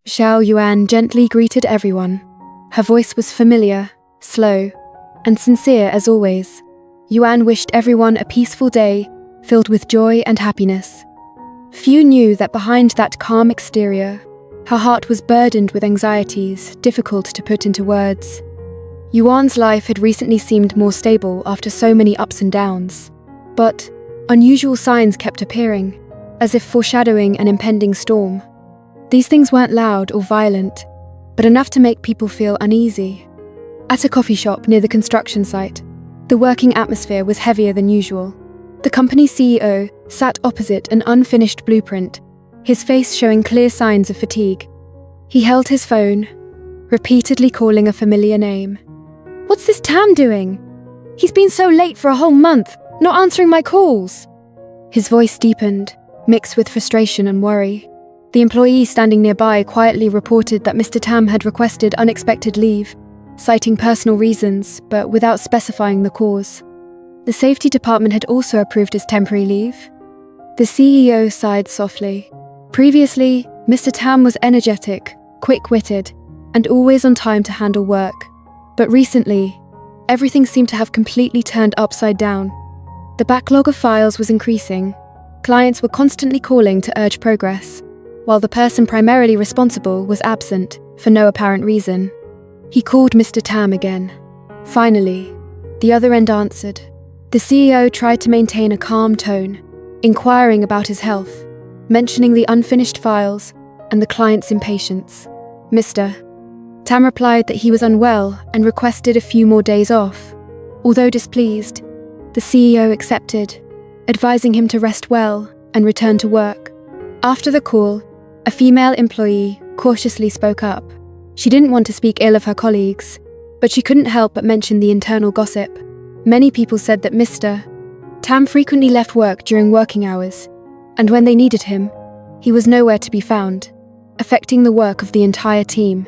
Xiao Yuan gently greeted everyone. Her voice was familiar, slow, and sincere as always. Yuan wished everyone a peaceful day, filled with joy and happiness. Few knew that behind that calm exterior, her heart was burdened with anxieties difficult to put into words. Yuan's life had recently seemed more stable after so many ups and downs, but unusual signs kept appearing, as if foreshadowing an impending storm. These things weren't loud or violent, but enough to make people feel uneasy. At a coffee shop near the construction site, the working atmosphere was heavier than usual. The company's CEO sat opposite an unfinished blueprint, his face showing clear signs of fatigue. He held his phone, repeatedly calling a familiar name. "What's this Tam doing? He's been so late for a whole month, not answering my calls." His voice deepened, mixed with frustration and worry. The employee standing nearby quietly reported that Mr. Tam had requested unexpected leave, citing personal reasons, but without specifying the cause. The safety department had also approved his temporary leave. The CEO sighed softly. Previously, Mr. Tam was energetic, quick-witted, and always on time to handle work. But recently, everything seemed to have completely turned upside down. The backlog of files was increasing. Clients were constantly calling to urge progress, while the person primarily responsible was absent for no apparent reason. He called Mr. Tam again. Finally, the other end answered. The CEO tried to maintain a calm tone, inquiring about his health, mentioning the unfinished files and the client's impatience. Mr. Tam replied that he was unwell and requested a few more days off. Although displeased, the CEO accepted, advising him to rest well and return to work. After the call, a female employee cautiously spoke up. She didn't want to speak ill of her colleagues, but she couldn't help but mention the internal gossip. Many people said that Mr. Tam frequently left work during working hours, and when they needed him, he was nowhere to be found, affecting the work of the entire team.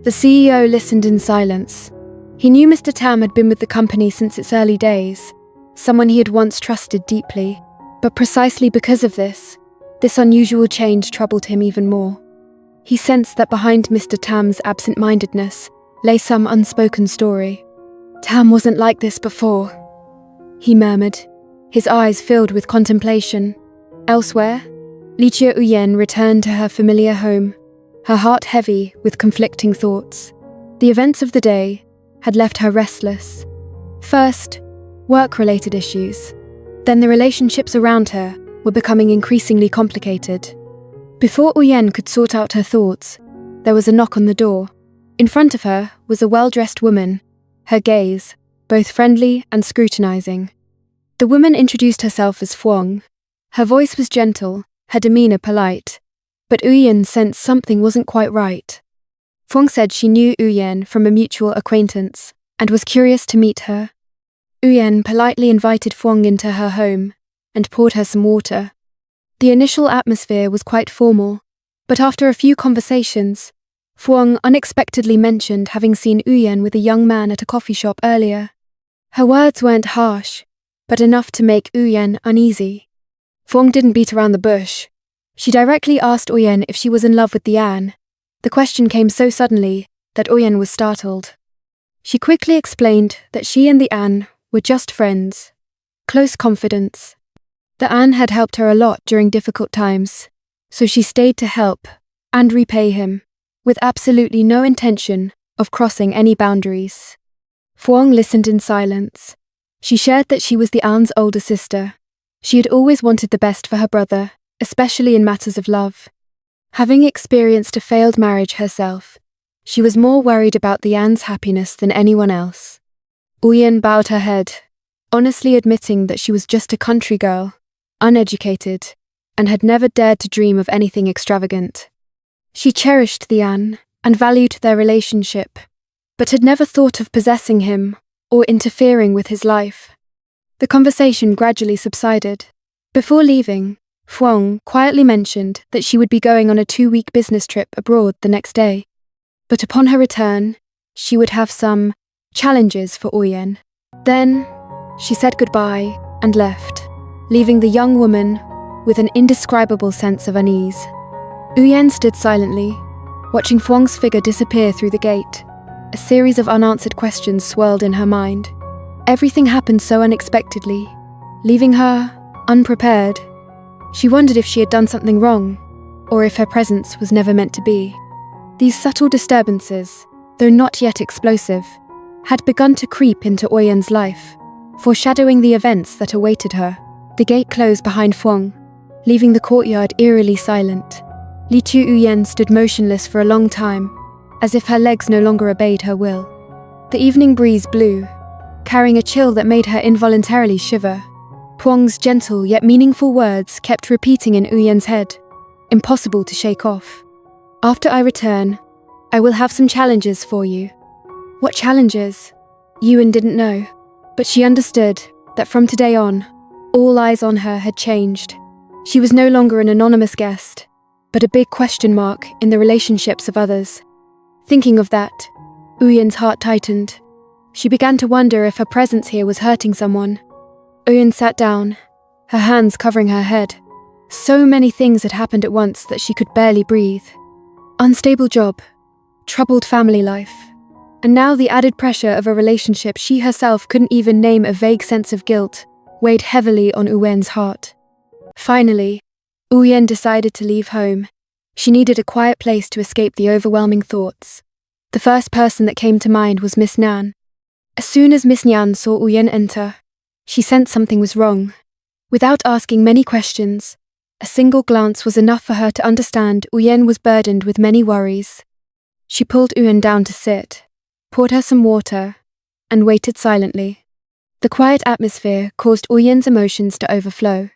The CEO listened in silence. He knew Mr. Tam had been with the company since its early days, someone he had once trusted deeply, but precisely because of this unusual change troubled him even more. He sensed that behind Mr. Tam's absent-mindedness lay some unspoken story. "Tam wasn't like this before," he murmured, his eyes filled with contemplation. Elsewhere, Uyen returned to her familiar home, her heart heavy with conflicting thoughts. The events of the day had left her restless. First, work-related issues. Then the relationships around her were becoming increasingly complicated. Before Uyen could sort out her thoughts, there was a knock on the door. In front of her was a well-dressed woman, her gaze both friendly and scrutinizing. The woman introduced herself as Fuang. Her voice was gentle, her demeanor polite, but Uyen sensed something wasn't quite right. Fuang said she knew Uyen from a mutual acquaintance and was curious to meet her. Uyen politely invited Fuang into her home and poured her some water. The initial atmosphere was quite formal, but after a few conversations, Fuang unexpectedly mentioned having seen Uyen with a young man at a coffee shop earlier. Her words weren't harsh, but enough to make Uyen uneasy. Fuang didn't beat around the bush. She directly asked Uyen if she was in love with the An. The question came so suddenly that Uyen was startled. She quickly explained that she and the An were just friends, close confidants. The An had helped her a lot during difficult times, so she stayed to help and repay him, with absolutely no intention of crossing any boundaries. Fuang listened in silence. She shared that she was the An's older sister. She had always wanted the best for her brother, especially in matters of love. Having experienced a failed marriage herself, she was more worried about the An's happiness than anyone else. Uyen bowed her head, honestly admitting that she was just a country girl, uneducated, and had never dared to dream of anything extravagant. She cherished the An and valued their relationship, but had never thought of possessing him or interfering with his life. The conversation gradually subsided. Before leaving, Fuang quietly mentioned that she would be going on a 2-week business trip abroad the next day. But upon her return, she would have some challenges for Uyen. Then, she said goodbye and left, leaving the young woman with an indescribable sense of unease. Uyen stood silently, Watching Fwang's figure disappear through the gate, a series of unanswered questions swirled in her mind. Everything happened so unexpectedly, leaving her unprepared. She wondered if she had done something wrong, or if her presence was never meant to be. These subtle disturbances, though not yet explosive, had begun to creep into Uyen's life, foreshadowing the events that awaited her. The gate closed behind Fwang, leaving the courtyard eerily silent. Uyen stood motionless for a long time, as if her legs no longer obeyed her will. The evening breeze blew, carrying a chill that made her involuntarily shiver. Fwang's gentle yet meaningful words kept repeating in Uyen's head, impossible to shake off. After I return, I will have some challenges for you. What challenges? Uyen didn't know, but she understood that from today on, all eyes on her had changed. She was no longer an anonymous guest, but a big question mark in the relationships of others. Thinking of that, Uyen's heart tightened. She began to wonder if her presence here was hurting someone. Uyen sat down, her hands covering her head. So many things had happened at once that she could barely breathe. Unstable job, troubled family life, and now the added pressure of a relationship she herself couldn't even name. A vague sense of guilt weighed heavily on Uyen's heart. Finally, Uyen decided to leave home. She needed a quiet place to escape the overwhelming thoughts. The first person that came to mind was Miss Nan. As soon as Miss Nhan saw Uyen enter, she sensed something was wrong. Without asking many questions, a single glance was enough for her to understand Uyen was burdened with many worries. She pulled Uyen down to sit, poured her some water, and waited silently. The quiet atmosphere caused Uyen's emotions to overflow.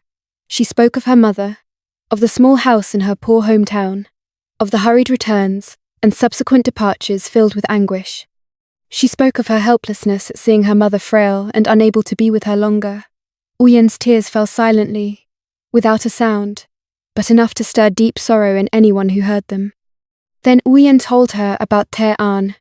She spoke of her mother, of the small house in her poor hometown, of the hurried returns and subsequent departures filled with anguish. She spoke of her helplessness at seeing her mother frail and unable to be with her longer. Uyen's tears fell silently, without a sound, but enough to stir deep sorrow in anyone who heard them. Then Uyen told her about Tieu.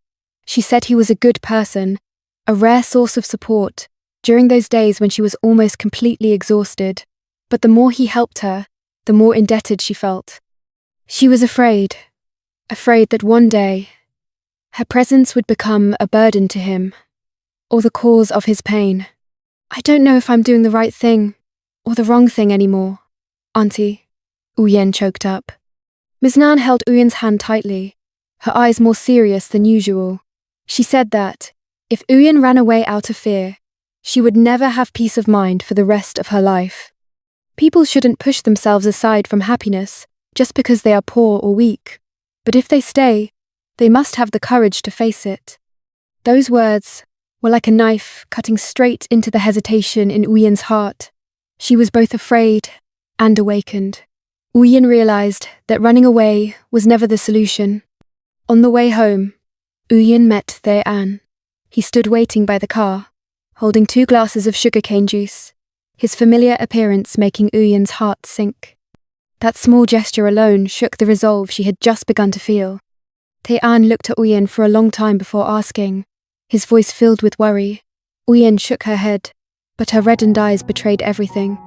She said he was a good person, a rare source of support, during those days when she was almost completely exhausted. But the more he helped her, the more indebted she felt. She was afraid that one day, her presence would become a burden to him, or the cause of his pain. I don't know if I'm doing the right thing, or the wrong thing anymore, Auntie, Uyen choked up. Ms. Nan held Uyen's hand tightly, her eyes more serious than usual. She said that, if Uyen ran away out of fear, she would never have peace of mind for the rest of her life. People shouldn't push themselves aside from happiness just because they are poor or weak. But if they stay, they must have the courage to face it. Those words were like a knife cutting straight into the hesitation in Uyen's heart. She was both afraid and awakened. Uyen realized that running away was never the solution. On the way home, Uyen met Tieu. He stood waiting by the car, holding 2 glasses of sugarcane juice, his familiar appearance making Uyen's heart sink. That small gesture alone shook the resolve she had just begun to feel. Tieu looked at Uyen for a long time before asking, his voice filled with worry. Uyen shook her head, but her reddened eyes betrayed everything.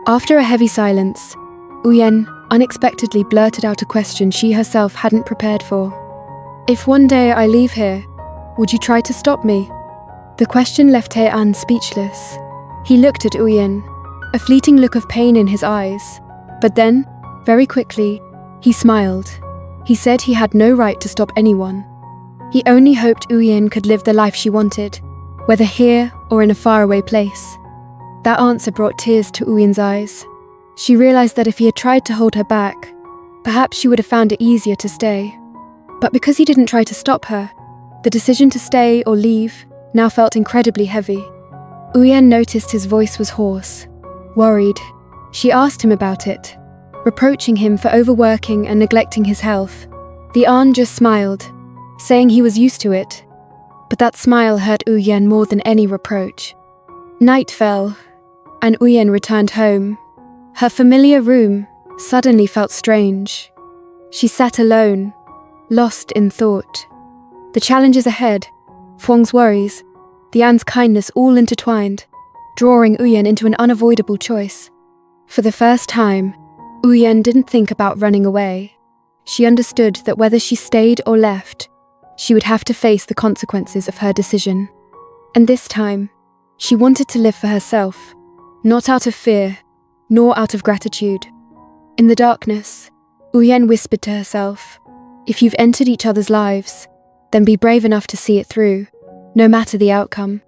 After a heavy silence, Uyen unexpectedly blurted out a question she herself hadn't prepared for. If one day I leave here, would you try to stop me? The question left Tieu speechless. He looked at Uyen, a fleeting look of pain in his eyes. But then, very quickly, he smiled. He said he had no right to stop anyone. He only hoped Uyen could live the life she wanted, whether here or in a faraway place. That answer brought tears to Uyen's eyes. She realized that if he had tried to hold her back, perhaps she would have found it easier to stay. But because he didn't try to stop her, the decision to stay or leave now felt incredibly heavy. Uyen noticed his voice was hoarse, worried. She asked him about it, reproaching him for overworking and neglecting his health. The An just smiled, saying he was used to it. But that smile hurt Uyen more than any reproach. Night fell, and Uyen returned home. Her familiar room suddenly felt strange. She sat alone, lost in thought. The challenges ahead, Fwang's worries, the An's kindness all intertwined, drawing Uyen into an unavoidable choice. For the first time, Uyen didn't think about running away. She understood that whether she stayed or left, she would have to face the consequences of her decision. And this time, she wanted to live for herself, not out of fear, nor out of gratitude. In the darkness, Uyen whispered to herself, "If you've entered each other's lives, then be brave enough to see it through, no matter the outcome."